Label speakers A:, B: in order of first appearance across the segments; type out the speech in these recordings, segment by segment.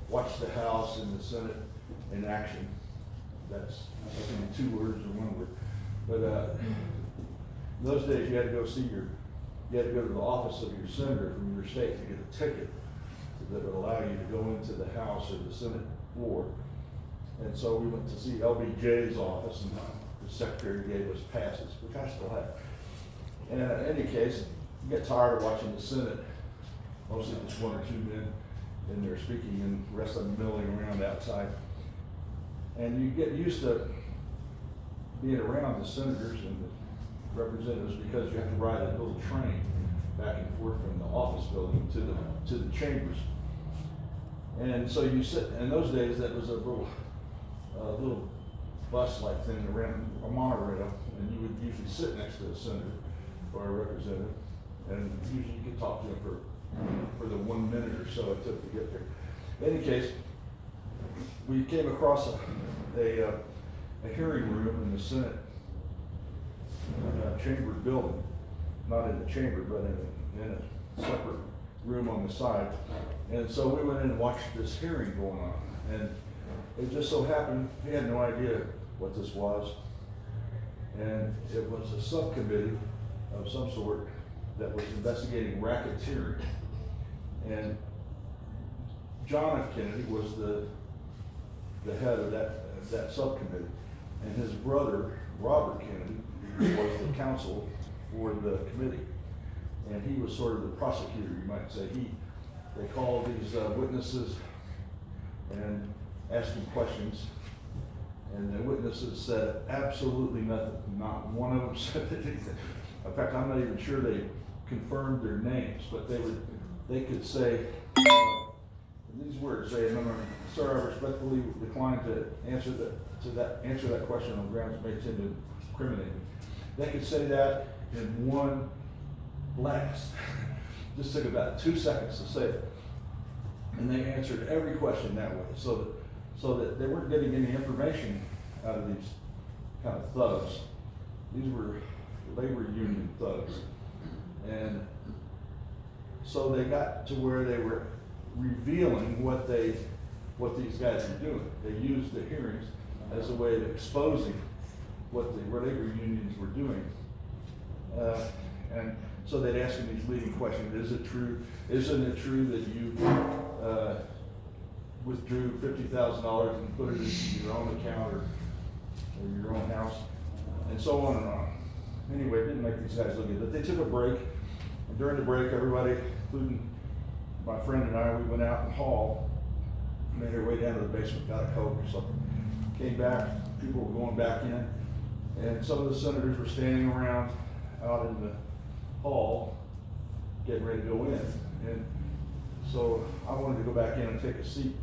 A: watch the House and the Senate in action. That's, I think, 2 words or 1 word. But in those days, you had to go you had to go to the office of your senator from your state to get a ticket that would allow you to go into the House or the Senate floor. And so we went to see LBJ's office, and the secretary gave us passes, which I still have. And in any case, you get tired of watching the Senate, mostly just 1 or 2 men in there speaking and the rest of them milling around outside. And you get used to being around the senators and the representatives because you have to ride a little train back and forth from the office building to the chambers. And so you sit, in those days that was a little bus-like thing around a monorail, and you would usually sit next to a senator or a representative, and usually you could talk to them for the 1 minute or so it took to get there. In any case, we came across a hearing room in the Senate chamber building, not in the chamber, but in a separate room on the side. And so we went in and watched this hearing going on. And it just so happened, we had no idea what this was. And it was a subcommittee of some sort that was investigating racketeering. And John F. Kennedy was the head of that subcommittee. And his brother, Robert Kennedy, was the counsel for the committee. And he was sort of the prosecutor, you might say. They called these witnesses and asked them questions. And the witnesses said absolutely nothing. Not one of them said anything. In fact, I'm not even sure they confirmed their names, but they could say these words, say, no, sir, I respectfully decline to answer that question on grounds it may tend to incriminate me. They could say that in one blast. Just took about 2 seconds to say it. And they answered every question that way, so that they weren't getting any information out of these kind of thugs. These were labor union thugs. And so they got to where they were revealing what these guys were doing. They used the hearings as a way of exposing what the labor unions were doing. And so they'd ask them these leading questions. Is it true? Isn't it true that you withdrew $50,000 and put it into your own account or your own house? And so on and on. Anyway, it didn't make these guys look good. But they took a break. And during the break, everybody, including my friend and I, we went out in the hall, made our way down to the basement, got a Coke or something. Came back, people were going back in, and some of the senators were standing around out in the hall, getting ready to go in. And so I wanted to go back in and take a seat.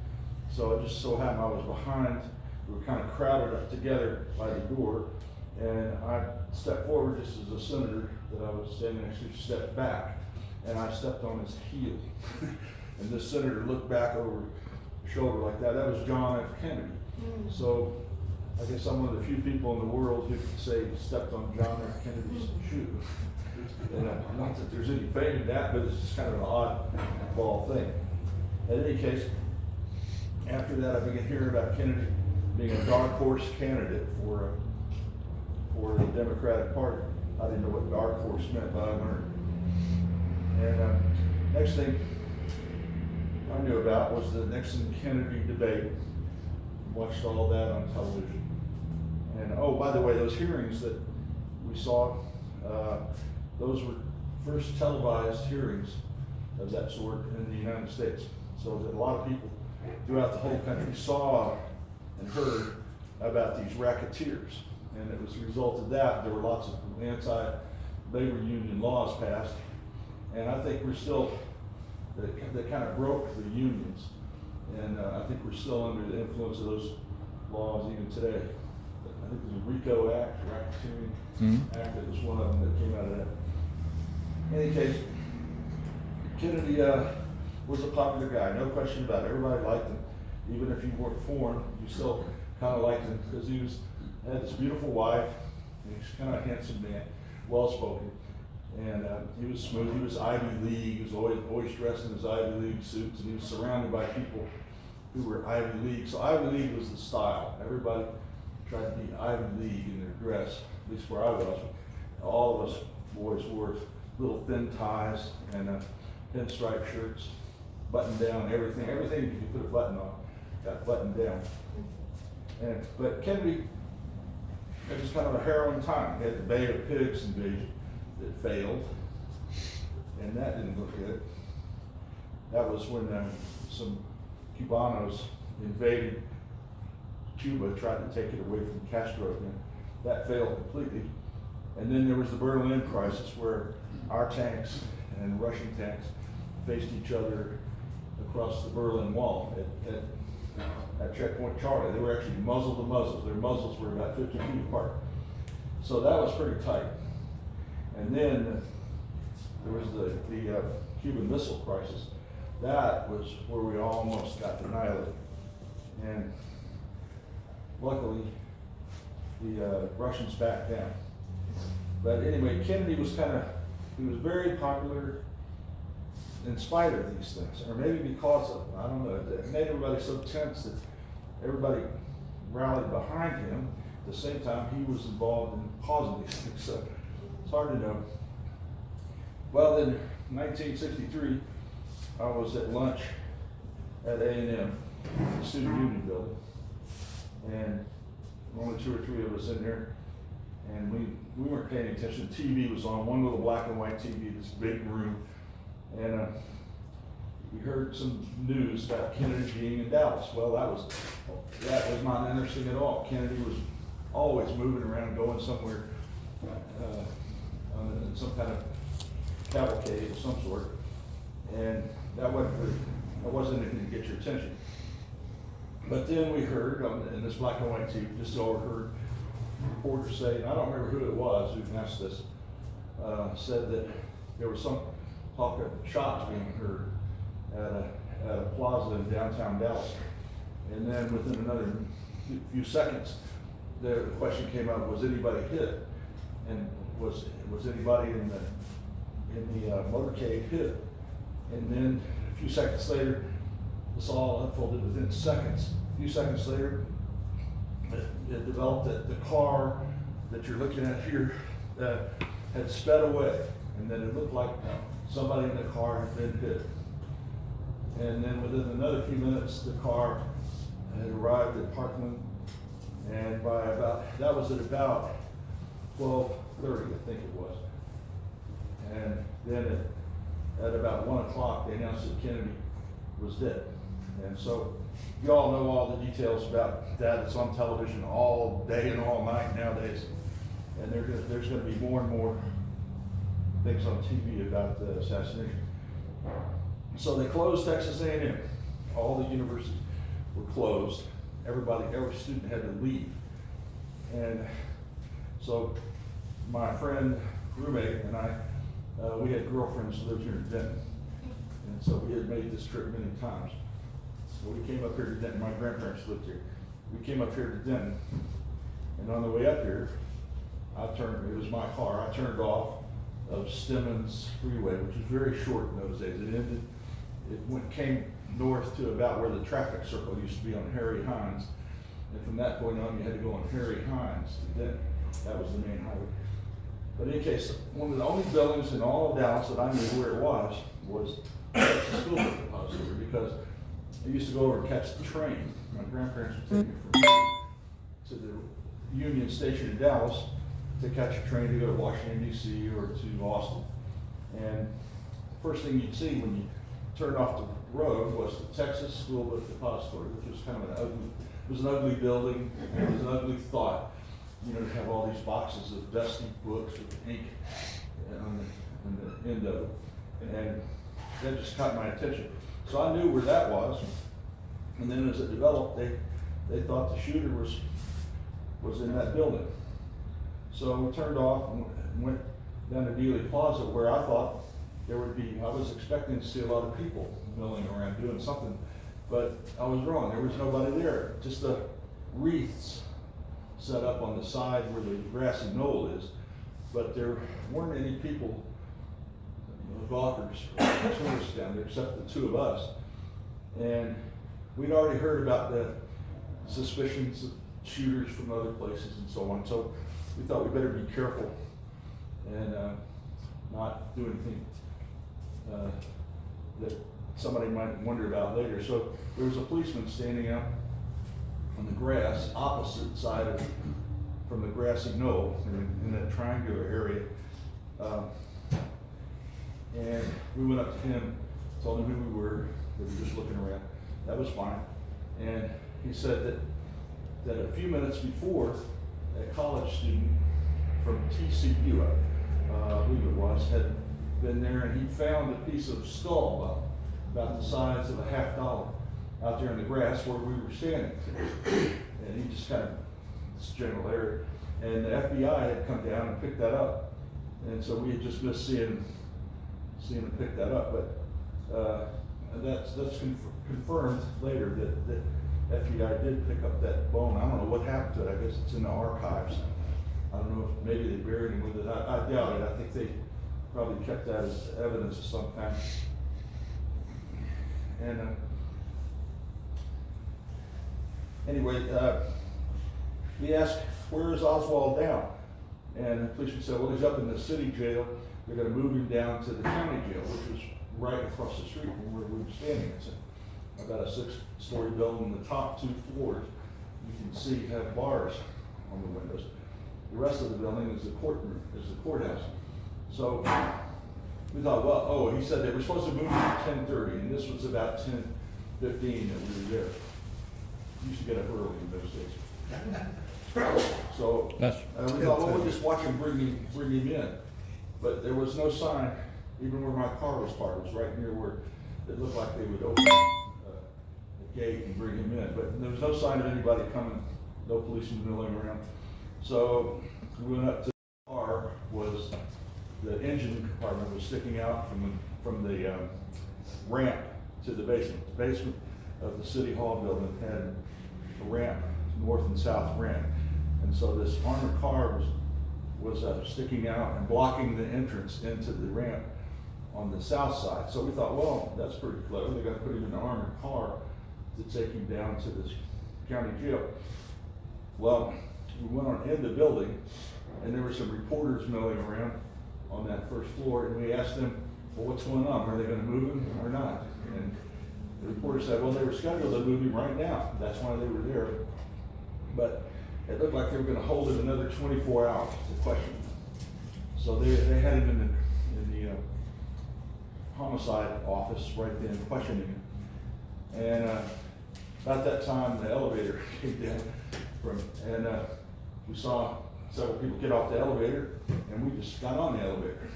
A: So it just so happened I was behind. We were kind of crowded up together by the door, and I stepped forward just as a senator that I was standing next to stepped back, and I stepped on his heel. And this senator looked back over the shoulder like that. That was John F. Kennedy. So I guess I'm one of the few people in the world who could say stepped on John F. Kennedy's shoe. And not that there's any fame in that, but it's just kind of an oddball thing. In any case, after that, I began hearing about Kennedy being a dark horse candidate for the Democratic Party. I didn't know what dark horse meant, but I learned. And next thing I knew about was the Nixon-Kennedy debate. Watched all that on television. And oh, by the way, those hearings that we saw, those were first televised hearings of that sort in the United States. So that a lot of people throughout the whole country saw and heard about these racketeers. And as a result of that, there were lots of anti-labor union laws passed. And I think we're still, that kind of broke the unions. And I think we're still under the influence of those laws even today. I think there's a RICO Act, Racketeering Act, that was one of them that came out of that. In any case, Kennedy was a popular guy, no question about it. Everybody liked him. Even if you weren't for him, you still kind of liked him because he had this beautiful wife, and he was kind of a handsome man, well-spoken. And he was smooth. He was Ivy League. He was always dressed in his Ivy League suits, and he was surrounded by people who were Ivy League. So Ivy League was the style. Everybody tried to be Ivy League in their dress, at least where I was. All of us boys wore little thin ties and pinstripe shirts, button down, everything you could put a button on got buttoned down. But Kennedy, it was kind of a harrowing time. He had the Bay of Pigs invasion that failed, and that didn't look good. That was when some Kiwanis invaded Cuba, tried to take it away from Castro, and that failed completely. And then there was the Berlin crisis, where our tanks and Russian tanks faced each other across the Berlin Wall at Checkpoint Charlie. They were actually muzzle to muzzle. Their muzzles were about 50 feet apart. So that was pretty tight. And then there was the Cuban Missile Crisis. That was where we almost got annihilated. And luckily, the Russians backed down. But anyway, Kennedy was he was very popular in spite of these things, or maybe because of them. I don't know. It made everybody so tense that everybody rallied behind him. At the same time, he was involved in causing these things, so it's hard to know. Well, in 1963, I was at lunch at A&M, the Student Union building, and only 2 or 3 of us in there, and we weren't paying attention. The TV was on, one little black and white TV, this big room, and we heard some news about Kennedy being in Dallas. Well, that was not interesting at all. Kennedy was always moving around, going somewhere in some kind of cavalcade of some sort, and that wasn't anything to get your attention. But then we heard in this black and white TV, just overheard reporters say, and I don't remember who it was who asked this, said that there was some talk of shots being heard at a plaza in downtown Dallas. And then within another few seconds, the question came up: was anybody hit? And was anybody in the motorcade hit? And then a few seconds later, this all unfolded within seconds. A few seconds later, it developed that the car that you're looking at here had sped away, and then it looked like somebody in the car had been hit. And then within another few minutes, the car had arrived at Parkland, and that was at about 12:30, I think it was. And then at about 1 o'clock, they announced that Kennedy was dead. And so you all know all the details about that. It's on television all day and all night nowadays. And there's going to be more and more things on TV about the assassination. So they closed Texas A&M. All the universities were closed. Every student had to leave. And so my friend, roommate, and I, we had girlfriends who lived here in Denton. And so we had made this trip many times. So we came up here to Denton. My grandparents lived here. We came up here to Denton. And on the way up here, it was my car, I turned off of Stemmons Freeway, which was very short in those days. Came north to about where the traffic circle used to be on Harry Hines. And from that point on, you had to go on Harry Hines to Denton. That was the main highway. But in any case, one of the only buildings in all of Dallas that I knew where it was the school book depository, because I used to go over and catch the train. My grandparents would take me from here to the Union Station in Dallas to catch a train to go to Washington, D.C. or to Austin. And the first thing you'd see when you turned off the road was the Texas School Book Depository, which was kind of an ugly building. It was an ugly thought, to have all these boxes of dusty books with ink on the end of it. And that just caught my attention. So I knew where that was. And then as it developed, they thought the shooter was in that building. So we turned off and went down to Dealey Plaza, where I thought I was expecting to see a lot of people milling around doing something, but I was wrong. There was nobody there, just the wreaths set up on the side where the grassy knoll is, but there weren't any people, gawkers, tourists down there, except the 2 of us. And we'd already heard about the suspicions of shooters from other places and so on, so we thought we better be careful and not do anything that somebody might wonder about later. So there was a policeman standing out on the grass opposite side of, from the grassy knoll in that triangular area. And we went up to him, told him who we were just looking around. That was fine. And he said that a few minutes before, a college student from TCU, I believe it was, had been there, and he found a piece of skull about the size of a $50 out there in the grass where we were standing. And he just kind of, this general area. And the FBI had come down and picked that up. And so we had just missed seeing him pick that up. But that's confirmed later that FBI did pick up that bone. I don't know what happened to it. I guess it's in the archives. I don't know if maybe they buried him with it. I doubt it. I think they probably kept that as evidence of some kind. And anyway, he asked, where is Oswald now? And the policeman said, well, he's up in the city jail. They're going to move him down to the county jail, which was right across the street from where we were standing. It's about a 6-story building. The top 2 floors, you can see, have bars on the windows. The rest of the building is the courtroom, is the courthouse. So we thought, well, oh, he said they were supposed to move at 10:30, and this was about 10:15 that we were there. We used to get up early in those days. So we thought, well, we'll just watch him bring him in. But there was no sign, even where my car was parked, it was right near where it looked like they would open the gate and bring him in. But there was no sign of anybody coming, no policemen milling around. So we went up to the car, was the engine compartment was sticking out from the ramp to the basement. The basement of the city hall building had a ramp, north and south ramp. And so this armored car was sticking out and blocking the entrance into the ramp on the south side. So we thought, well, that's pretty clever. They're going to put him in an armored car to take him down to this county jail. Well, we went on in the building, and there were some reporters milling around on that first floor, and we asked them, well, what's going on? Are they going to move him or not? And the reporter said, well, they were scheduled to move him right now. That's why they were there. But it looked like they were going to hold him another 24 hours to question him. So they had him in the homicide office right then questioning him. And about that time, the elevator came down and we saw several people get off the elevator, and we just got on the elevator,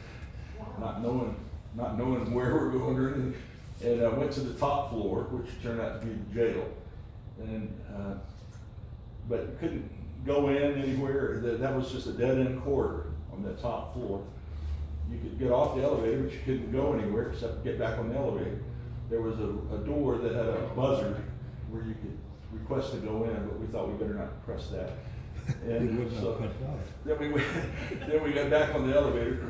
A: not knowing where we were going or anything, and went to the top floor, which turned out to be the jail, and but couldn't go in anywhere. That was just a dead-end corridor on that top floor. You could get off the elevator, but you couldn't go anywhere except get back on the elevator. There was a door that had a buzzer where you could request to go in, but we thought we better not press that. And so then we got back on the elevator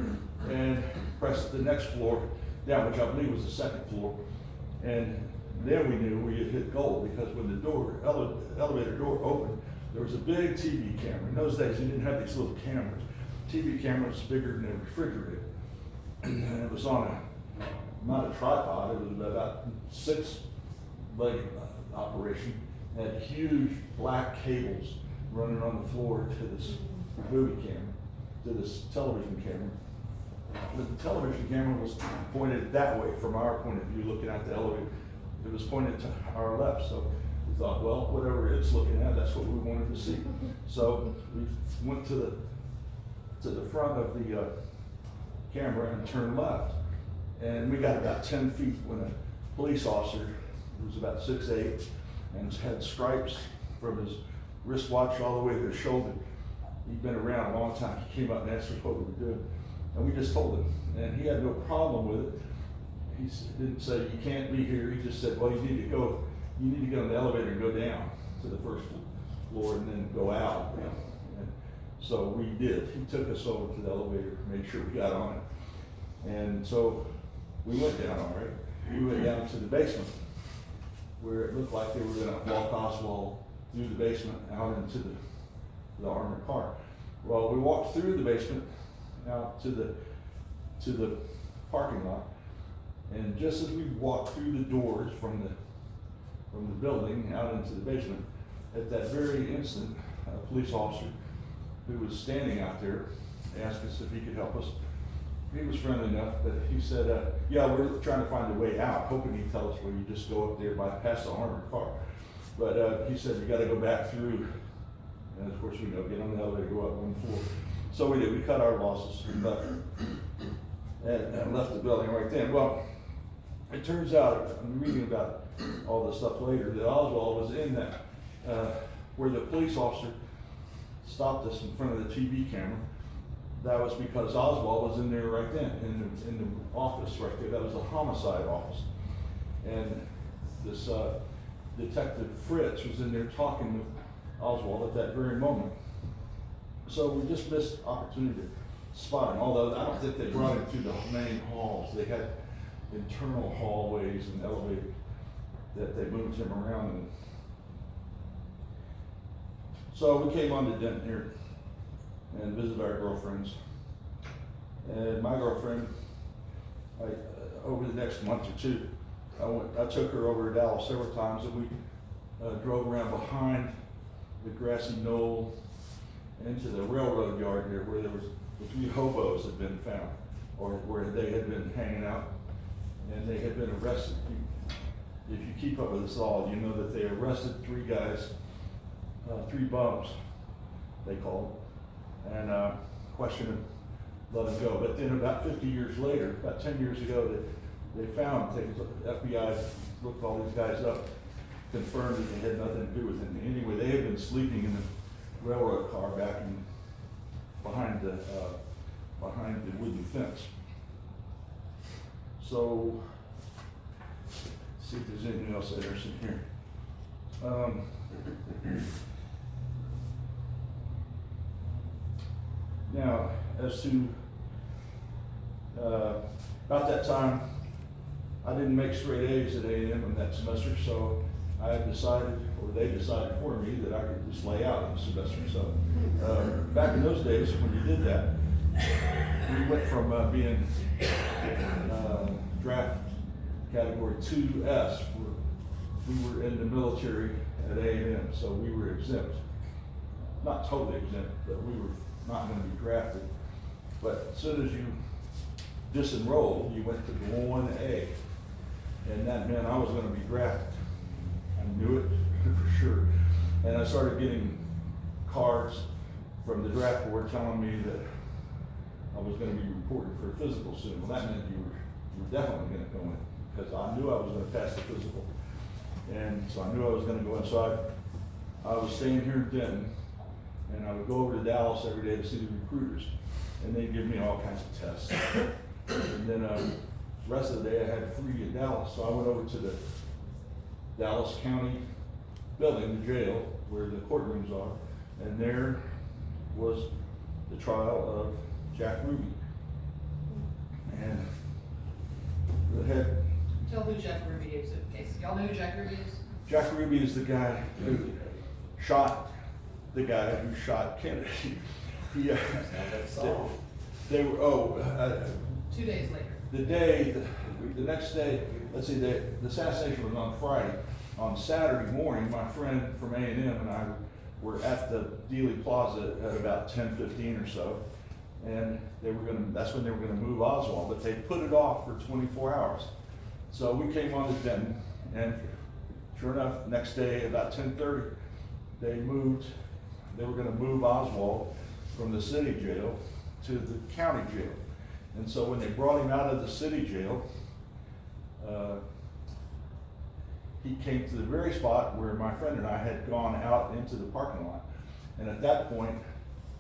A: and pressed the next floor down, which I believe was the second floor. And then we knew we had hit gold, because when the elevator door opened, there was a big TV camera. In those days, you didn't have these little cameras. TV camera was bigger than a refrigerator. And it was on not a tripod, it was about 6-leg operation. It had huge black cables running on the floor to this movie camera, to this television camera. But the television camera was pointed that way from our point of view, looking at the elevator. It was pointed to our left, so we thought, well, whatever it's looking at, that's what we wanted to see. So we went to the front of the camera and turned left. And we got about 10 feet when a police officer, who was about 6'8", and had stripes from his wristwatch all the way to his shoulder. He'd been around a long time. He came up and asked us what we were doing. And we just told him. And he had no problem with it. He didn't say, you can't be here. He just said, well, you need to get on the elevator and go down to the first floor and then go out. And so we did. He took us over to the elevator, made sure we got on it. And so we went down, all right. We went down to the basement. where it looked like they were gonna walk Oswald through the basement out into the armored car. Well, we walked through the basement out to the parking lot, and just as we walked through the doors from the building out into the basement, at that very instant, a police officer who was standing out there asked us if he could help us. He was friendly enough, but he said, yeah, we're trying to find a way out, hoping he'd tell us, well, you just go up there bypass the armored car. But he said, you gotta go back through, and of course we know, get on the elevator, go up 1 floor. So we did, we cut our losses, we left, and left the building right then. Well, it turns out, I'm reading about all this stuff later, that Oswald was in that, where the police officer stopped us in front of the TV camera. That was because Oswald was in there right then, in the office right there. That was the homicide office. And this Detective Fritz was in there talking with Oswald at that very moment. So we just missed opportunity to spot him, although I don't think they brought him through the main halls. They had internal hallways and elevators that they moved him around in. So we came on to Denton here and visited our girlfriends. And my girlfriend, over the next month or two, I took her over to Dallas several times, and we drove around behind the grassy knoll into the railroad yard there, where there was the 3 hobos had been found, or where they had been hanging out, and they had been arrested. If you keep up with us all, you know that they arrested 3 guys, 3 bums, they called them, and questioned them, let them go. But then about 50 years later, about 10 years ago, they found, the FBI looked all these guys up, confirmed that they had nothing to do with it. Anyway, they had been sleeping in the railroad car back behind the wooden fence. So, let's see if there's anything else interesting here. Now, as to about that time, I didn't make straight A's at A&M in that semester, so I had decided, or they decided for me, that I could just lay out the semester. So back in those days, when you did that, we went from being draft category 2S, we were in the military at A&M, so we were exempt. Not totally exempt, but we were not going to be drafted. But as soon as you disenrolled, you went to 1A, and that meant I was going to be drafted. I knew it for sure. And I started getting cards from the draft board telling me that I was going to be reported for a physical soon. Well, that meant you were definitely going to go in, because I knew I was going to pass the physical. And so I knew I was going to go inside. I was staying here in Denton, and I would go over to Dallas every day to see the recruiters, and they'd give me all kinds of tests. And then the rest of the day I had free in Dallas, so I went over to the Dallas County building, the jail, where the courtrooms are, and there was the trial of Jack Ruby. And the head.
B: Tell who Jack Ruby is, in case y'all know who Jack Ruby is.
A: Jack Ruby is the guy who shot the guy who shot Kennedy. He, they were
B: 2 days later.
A: The next day, let's see, the assassination was on Friday. On Saturday morning, my friend from A&M and I were at the Dealey Plaza at about 10:15 or so, and that's when they were gonna move Oswald, but they put it off for 24 hours. So we came on to Denton, and sure enough, next day about 10:30, they were gonna move Oswald from the city jail to the county jail. And so when they brought him out of the city jail, he came to the very spot where my friend and I had gone out into the parking lot. And at that point,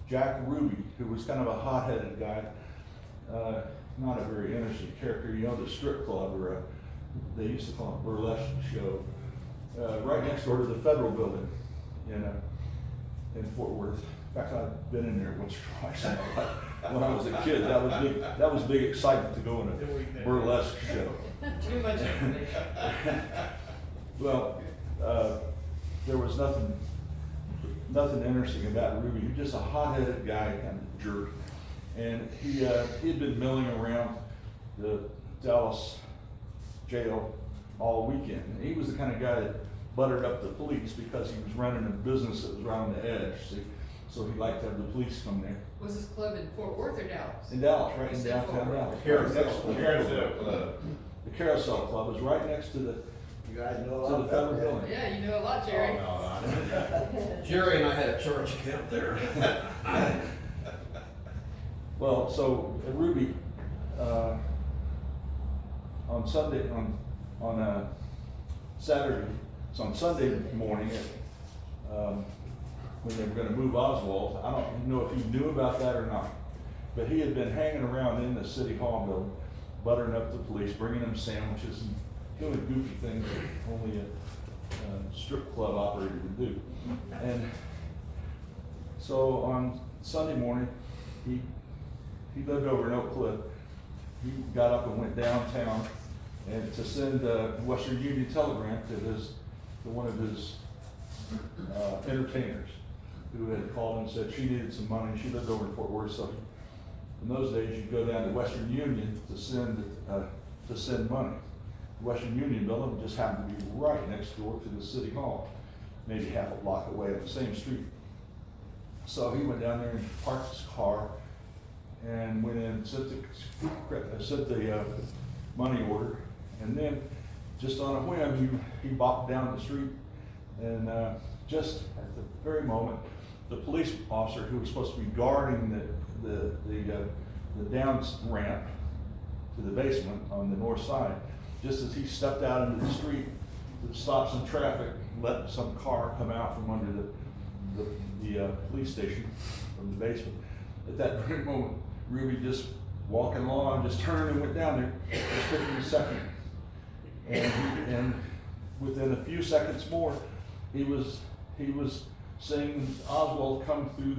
A: Jack Ruby, who was kind of a hot-headed guy, not a very interesting character, you know, the strip club, or they used to call it burlesque show, right next door to the Federal Building in Fort Worth. In fact, I've been in there once or twice when I was a kid. That was big excitement to go in a burlesque show.
B: Too much information.
A: Well, there was nothing interesting about Ruby. He was just a hot-headed guy, kind of jerk. And he had been milling around the Dallas jail all weekend. And he was the kind of guy that buttered up the police because he was running a business that was right on the edge. See? So he liked to have the police come there.
B: Was this club in Fort Worth or Dallas?
A: In Dallas, right in
B: You said
A: downtown
B: Fort
A: Dallas.
C: Carousel Club.
A: The Carousel Club is right next to the
D: You guys know a
A: to
D: lot
A: the
D: about
A: federal
D: that.
A: building.
B: Yeah, you know a lot, Jerry.
C: Oh, no,
E: Jerry and I had a church account there.
A: Well, so at Ruby, on Sunday, on Saturday, it's on Sunday morning, when they were gonna move Oswald, I don't know if he knew about that or not, but he had been hanging around in the city hall building, buttering up the police, bringing them sandwiches and doing goofy things that only a strip club operator would do. And so on Sunday morning, he lived over in Oak Cliff. He got up and went downtown and to send a Western Union telegram to one of his entertainers who had called and said she needed some money. She lived over in Fort Worth, so in those days you'd go down to Western Union to send money. The Western Union building just happened to be right next door to the city hall, maybe half a block away on the same street. So he went down there and parked his car and went in and sent the money order, and then just on a whim he bopped down the street, and just at the very moment the police officer who was supposed to be guarding the down ramp to the basement on the north side, just as he stepped out into the street to stop some traffic, let some car come out from under the police station from the basement. At that very moment, Ruby just walking along, just turned and went down there. It took him a second. And within a few seconds more, he was seeing Oswald come through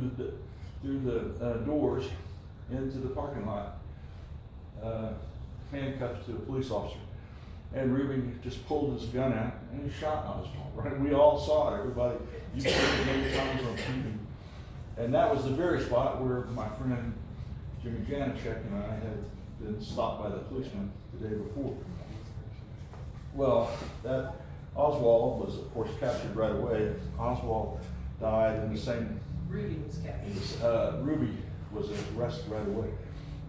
A: the doors into the parking lot, handcuffed to a police officer. And Ruby just pulled his gun out and he shot Oswald, right? We all saw it, everybody. You've seen it many times on TV. And that was the very spot where my friend Jimmy Janacek and I had been stopped by the policeman the day before. Well, that Oswald was, of course, captured right away. Oswald died in the same.
B: Rudy was captured.
A: Ruby was arrested right away.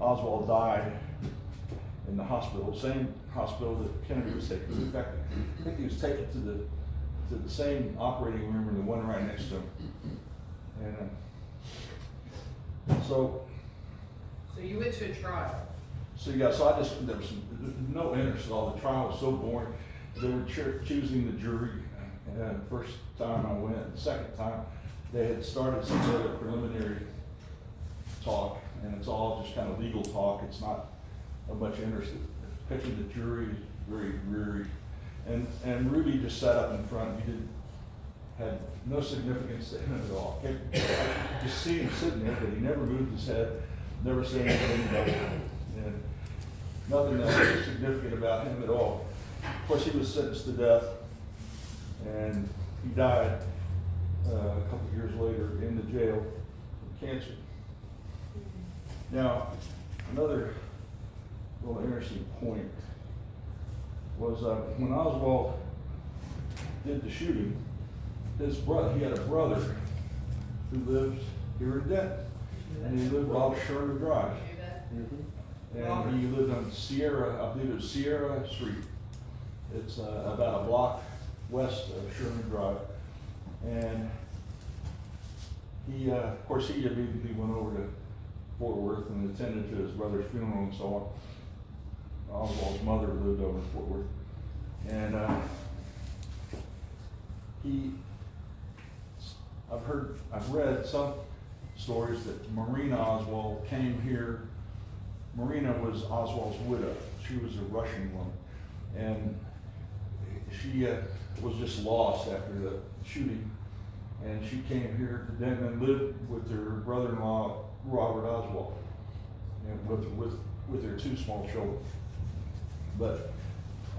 A: Oswald died in the hospital, same hospital that Kennedy was taken. In fact, I think he was taken to the same operating room or the one right next to him. And so
B: you went to a trial.
A: So there was no interest at all. The trial was so boring. They were choosing the jury. First time I went, the second time they had started some sort of preliminary talk, and it's all just kind of legal talk. It's not much interest. Picking the jury is very dreary. And Ruby just sat up in front. He had no significance to him at all. Just see him sitting there, but he never moved his head, never said anything about it, and nothing else was significant about him at all. Of course, he was sentenced to death, and he died a couple of years later in the jail of cancer. Now, another little interesting point was when Oswald did the shooting, he had a brother who lived here in Denton, and he lived off Sherman Drive.
B: You hear that?
A: And he lived on Sierra, I believe it was Sierra Street. It's about a block west of Sherman Drive. And he, of course, he immediately went over to Fort Worth and attended to his brother's funeral and so on. Oswald's mother lived over in Fort Worth. And I've read some stories that Marina Oswald came here. Marina was Oswald's widow. She was a Russian woman. And she was just lost after the shooting. And she came here to Denton and lived with her brother-in-law, Robert Oswald, and with their two small children. But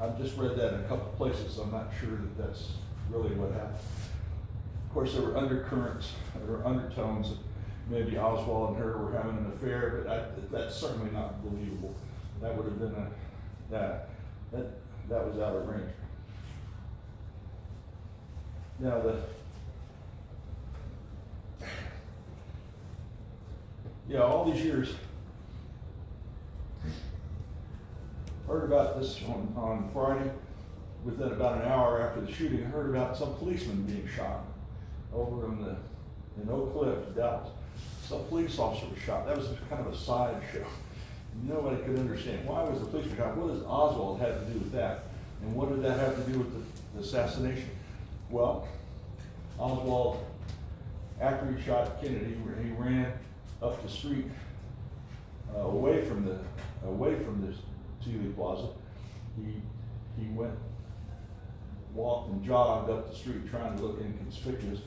A: I've just read that in a couple places, so I'm not sure that that's really what happened. Of course, there were undercurrents, there were undertones that maybe Oswald and her were having an affair, but that's certainly not believable. That would have been that was out of range. Now all these years, heard about this on Friday. Within about an hour after the shooting, I heard about some policeman being shot over in Oak Cliff, Dallas. Some police officer was shot. That was kind of a sideshow. Nobody could understand. Why was the policeman shot? What does Oswald have to do with that? And what did that have to do with the assassination? Well, Oswald, after he shot Kennedy, he ran up the street away from the Tuoley Plaza. He walked and jogged up the street trying to look inconspicuous,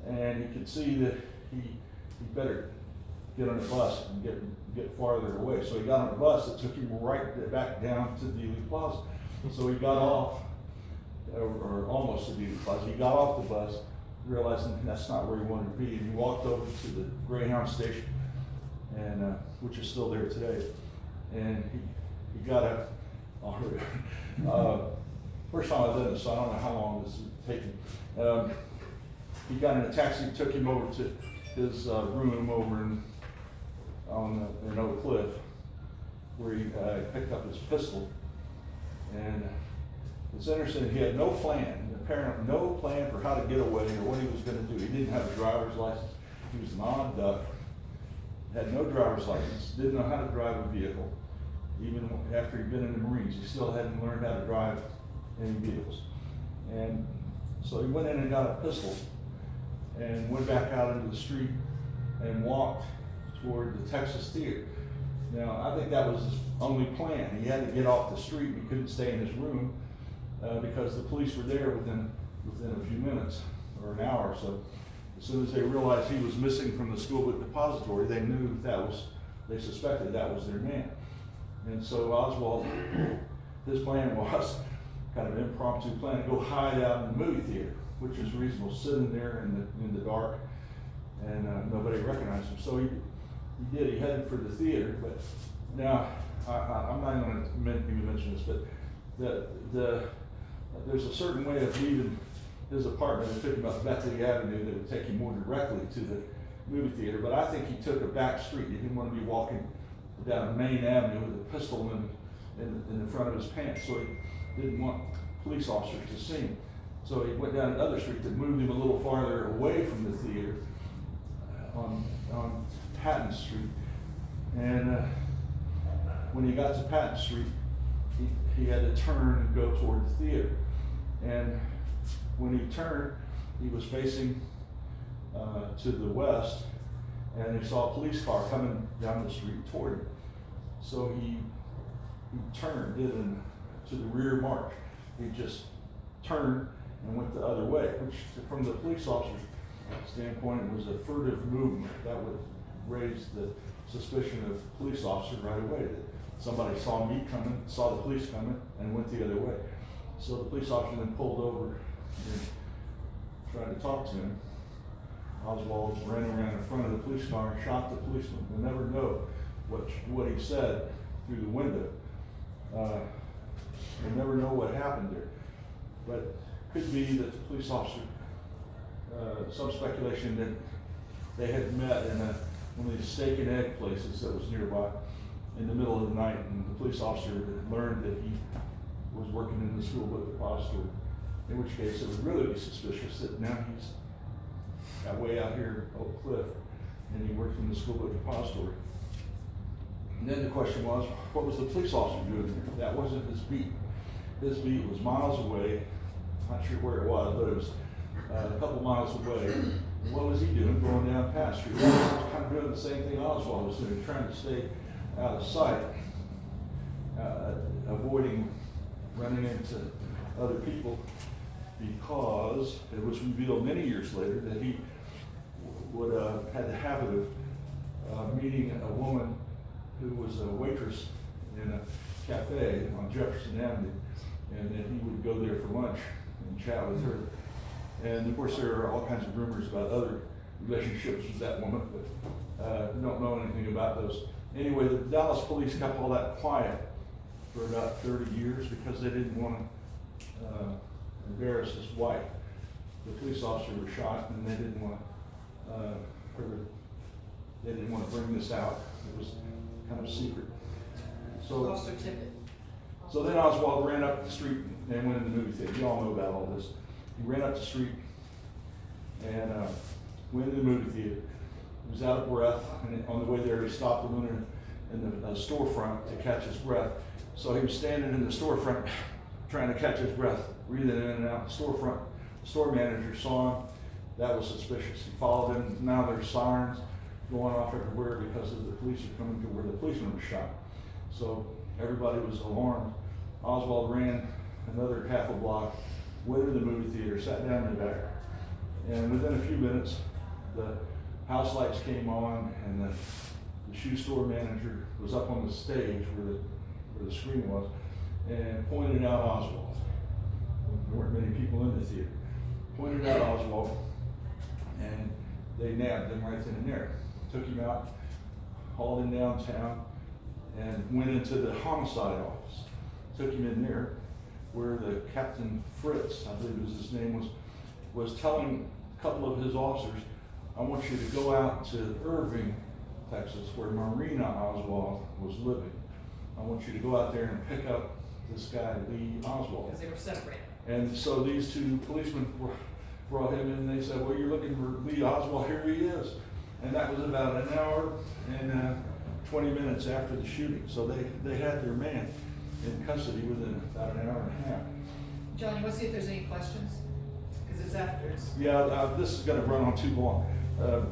A: and he could see that he better get on a bus and get farther away. So he got on a bus that took him right back down to Tuoley Plaza. So he got off, or almost to Tuoley Plaza. He got off the bus, realizing that's not where he wanted to be, and he walked over to the Greyhound station, and which is still there today. And he got up. First time I did this, so I don't know how long this would take him. He got in a taxi, took him over to his room over in Oak Cliff, where he picked up his pistol. And it's interesting, he had no plan, apparently no plan for how to get away or what he was going to do. He didn't have a driver's license. He was an odd duck, had no driver's license, didn't know how to drive a vehicle. Even after he'd been in the Marines, he still hadn't learned how to drive any vehicles. And so he went in and got a pistol and went back out into the street and walked toward the Texas Theater. Now, I think that was his only plan. He had to get off the street. He couldn't stay in his room because the police were there within a few minutes or an hour or so. As soon as they realized he was missing from the school book depository, they knew they suspected that was their man. And so Oswald, his plan was kind of an impromptu plan to go hide out in the movie theater, which is reasonable, sitting there in the dark, and nobody recognized him. So he did. He headed for the theater. But now I'm not going to even mention this, but there's a certain way of leaving his apartment. It took him up Bethany Avenue that would take him more directly to the movie theater. But I think he took a back street. He didn't want to be walking down Main Avenue with a pistol in the front of his pants, so he didn't want police officers to see him. So he went down another street that moved him a little farther away from the theater on Patton Street. And when he got to Patton Street, he had to turn and go toward the theater. And when he turned, he was facing to the west, and he saw a police car coming down the street toward him. So he turned, to the rear march. He just turned and went the other way, which from the police officer's standpoint was a furtive movement. That would raise the suspicion of police officer right away, that somebody saw me coming, saw the police coming, and went the other way. So the police officer then pulled over and tried to talk to him. Oswald ran around in front of the police car and shot the policeman. We'll never know what he said through the window. We'll never know what happened there. But could be that the police officer, some speculation that they had met in one of these steak and egg places that was nearby in the middle of the night, and the police officer learned that he was working in the school book depository, in which case it would really be suspicious that now he's way out here in Oak Cliff, and he worked in the school book depository. And then the question was, what was the police officer doing there? That wasn't his beat. His beat was miles away. Not sure where it was, but it was a couple miles away. And what was he doing going down Patton Street? Well, he was kind of doing the same thing Oswald was doing, trying to stay out of sight, avoiding running into other people, because it was revealed many years later that he would had the habit of meeting a woman who was a waitress in a cafe on Jefferson Avenue, and then he would go there for lunch and chat with her. And of course, there are all kinds of rumors about other relationships with that woman, but we don't know anything about those. Anyway, the Dallas police kept all that quiet for about 30 years because they didn't want to embarrass his wife. The police officer was shot, and they didn't want to bring this out. It was kind of secret. So,
B: Officer Tippett.
A: so then Oswald ran up the street and went in the movie theater. You all know about all this. He ran up the street and went in the movie theater. He was out of breath, and on the way there, he stopped and went in the storefront to catch his breath. So he was standing in the storefront trying to catch his breath, breathing in and out the storefront. The store manager saw him. That was suspicious. He followed him. Now there's sirens going off everywhere because of the police are coming to where the policeman was shot. So everybody was alarmed. Oswald ran another half a block, went to the movie theater, sat down in the back. And within a few minutes, the house lights came on, and the shoe store manager was up on the stage where the screen was, and pointed out Oswald. There weren't many people in the theater. Pointed out Oswald, and they nabbed him right then and there. Took him out, hauled him downtown, and went into the homicide office. Took him in there, where the Captain Fritz, I believe was his name, was telling a couple of his officers, I want you to go out to Irving, Texas, where Marina Oswald was living. I want you to go out there and pick up this guy, Lee Oswald.
B: Because they were separated.
A: And so these two policemen brought him in, and they said, well, you're looking for Lee Oswald, here he is. And that was about an hour and 20 minutes after the shooting. So they had their man in custody within about an hour and a half.
B: John, you want to see if there's any questions? Because it's after.
A: Yeah, this is gonna run on too long.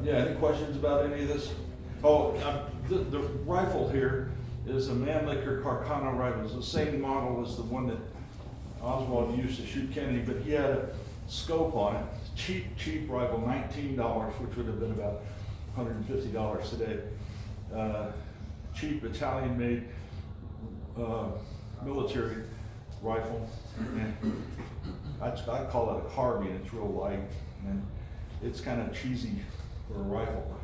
A: Yeah, any questions about any of this? Oh, the rifle here is a Mannlicher Carcano rifle. It's the same model as the one that Oswald used to shoot Kennedy, but he had a scope on it. Cheap rifle, $19, which would have been about $150 today. Cheap Italian-made military rifle. And I'd call it a carbine. It's real light, and it's kind of cheesy for a rifle.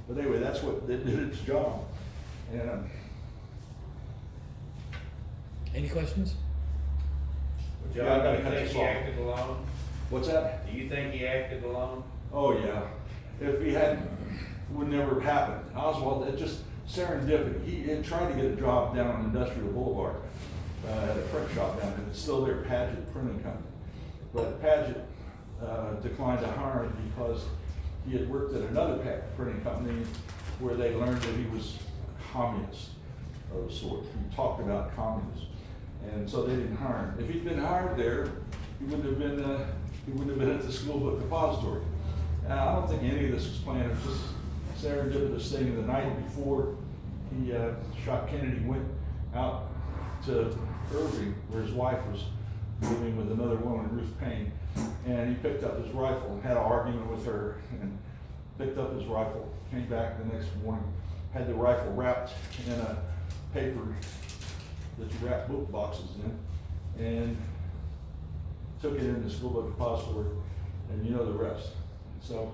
A: But anyway, that's what it did its job. And
D: Any questions?
C: John,
A: Yeah, I gotta
C: do you
A: cut
C: think
A: this
C: he
A: off.
C: acted alone?
A: what's that?
C: Do you think he acted alone?
A: Oh yeah. If he hadn't, it would never have happened. Oswald, it just serendipity. He had tried to get a job down on Industrial Boulevard at a print shop down there. It's still there, Paget Printing Company. But Paget declined to hire him because he had worked at another printing company where they learned that he was a communist of a sort. He talked about communism, and so they didn't hire him. If he'd been hired there, he wouldn't have been at the school book depository. I don't think any of this was planned. It was just serendipitous thing. The night before he shot Kennedy, went out to Irving, where his wife was living with another woman, Ruth Payne, and he picked up his rifle and had an argument with her, and picked up his rifle, came back the next morning, had the rifle wrapped in a paper that you wrap book boxes in, and took it in the school book depository, and you know the rest. So,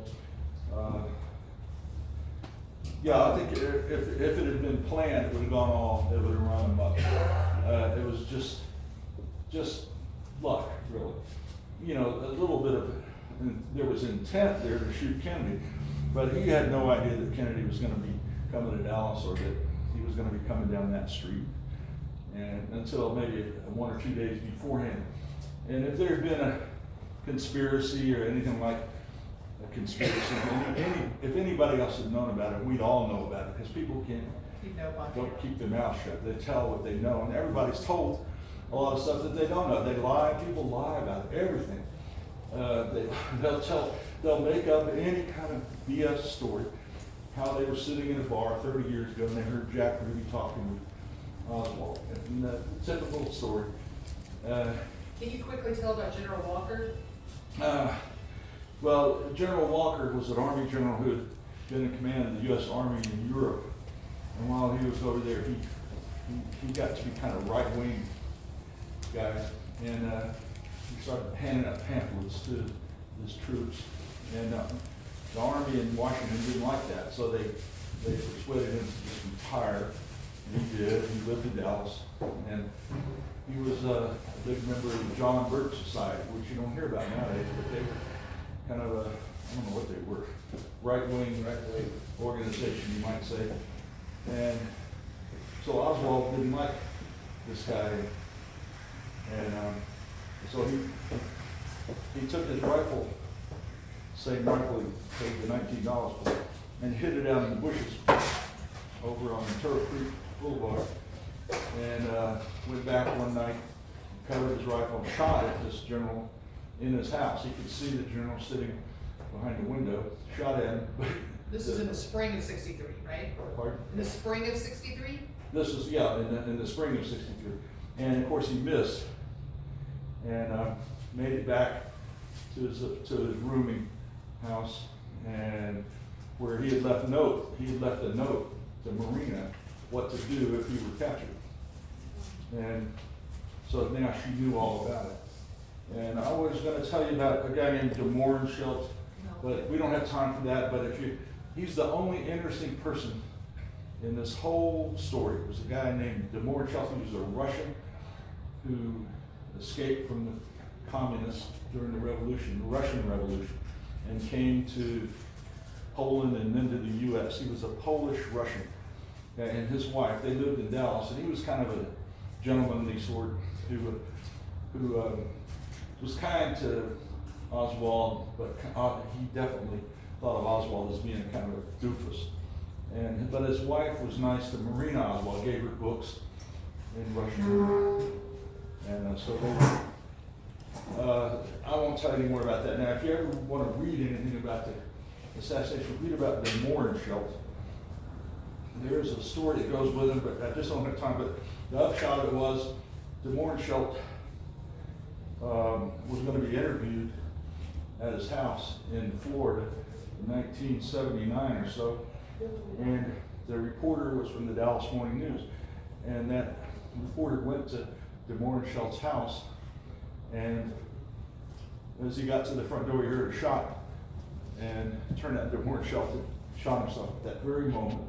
A: yeah, I think if it had been planned, it would have gone all, it would have run amok. It was just luck, really. You know, a little bit of, there was intent there to shoot Kennedy, but he had no idea that Kennedy was gonna be coming to Dallas, or that he was gonna be coming down that street, and until maybe 1 or 2 days beforehand. And if there had been a conspiracy or anything like a conspiracy, if anybody else had known about it, we'd all know about it, because people don't keep their mouth shut. They tell what they know, and everybody's told a lot of stuff that they don't know. They lie. People lie about everything. They'll make up any kind of BS story. How they were sitting in a bar 30 years ago and they heard Jack Ruby talking with Oswald. And the typical story.
B: Can you quickly tell about General Walker?
A: Well, General Walker was an Army general who had been in command of the U.S. Army in Europe. And while he was over there, he got to be kind of right-wing guy, and he started handing out pamphlets to his troops. And the Army in Washington didn't like that, so they persuaded him to just retire. And he did. He lived in Dallas, and he was a big member of the John Birch Society, which you don't hear about nowadays, but they were kind of a, I don't know what they were, right-wing organization, you might say. And so Oswald didn't like this guy, and so he took his rifle, same rifle he paid the $19 for, and hid it out in the bushes over on Turtle Creek Boulevard, and went back one night, covered his rifle, and shot at this general in his house. He could see the general sitting behind the window, shot at him.
B: This is in the spring of '63, right?
A: Pardon?
B: In the spring of '63?
A: This is, yeah, in the spring of '63. And of course he missed, and made it back to his rooming house, and where he had left a note to Marina what to do if he were captured. And so now she knew all about it. And I was going to tell you about a guy named DeMorenschelt, but we don't have time for that. But he's the only interesting person in this whole story. It was a guy named DeMorenschelt, who was a Russian who escaped from the communists during the revolution, the Russian Revolution, and came to Poland and then to the U.S. He was a Polish-Russian, and his wife, they lived in Dallas, and he was kind of a gentlemanly sort who was kind to Oswald, but he definitely thought of Oswald as being kind of a doofus. But his wife was nice to Marina Oswald, gave her books in Russian, and so they I won't tell you any more about that. Now, if you ever want to read anything about the assassination, read about the Mohrenschelt. There's a story that goes with him, but I just don't have time. But the upshot of it was the Mohrenschelt was going to be interviewed at his house in Florida in 1979 or so, and the reporter was from the Dallas Morning News, and that reporter went to the Mohrenschelt's house, and as he got to the front door, he heard a shot, and it turned out the Mohrenschelt had shot himself at that very moment.